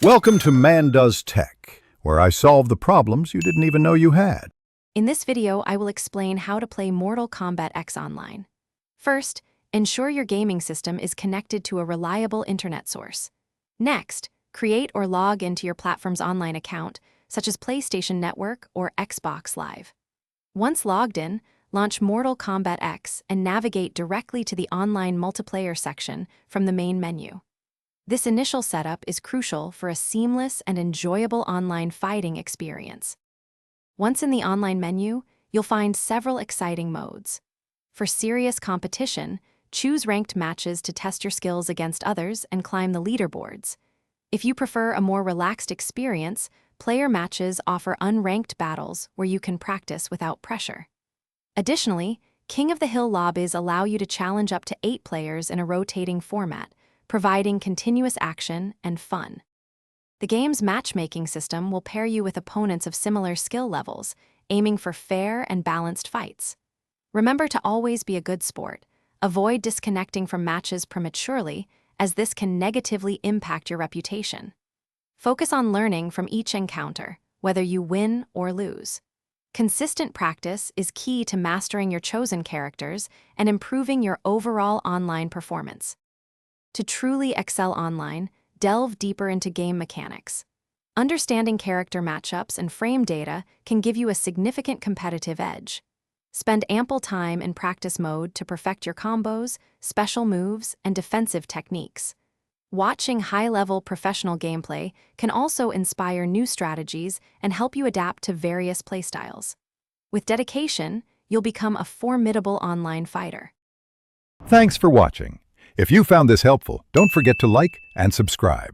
Welcome to Man Does Tech, where I solve the problems you didn't even know you had. In this video, I will explain how to play Mortal Kombat X online. First, ensure your gaming system is connected to a reliable internet source. Next, create or log into your platform's online account, such as PlayStation Network or Xbox Live. Once logged in, launch Mortal Kombat X and navigate directly to the online multiplayer section from the main menu. This initial setup is crucial for a seamless and enjoyable online fighting experience. Once in the online menu, you'll find several exciting modes. For serious competition, choose ranked matches to test your skills against others and climb the leaderboards. If you prefer a more relaxed experience, player matches offer unranked battles where you can practice without pressure. Additionally, King of the Hill lobbies allow you to challenge up to 8 players in a rotating format, providing continuous action and fun. The game's matchmaking system will pair you with opponents of similar skill levels, aiming for fair and balanced fights. Remember to always be a good sport. Avoid disconnecting from matches prematurely, as this can negatively impact your reputation. Focus on learning from each encounter, whether you win or lose. Consistent practice is key to mastering your chosen characters and improving your overall online performance. To truly excel online, delve deeper into game mechanics. Understanding character matchups and frame data can give you a significant competitive edge. Spend ample time in practice mode to perfect your combos, special moves, and defensive techniques. Watching high-level professional gameplay can also inspire new strategies and help you adapt to various playstyles. With dedication, you'll become a formidable online fighter. Thanks for watching. If you found this helpful, don't forget to like and subscribe.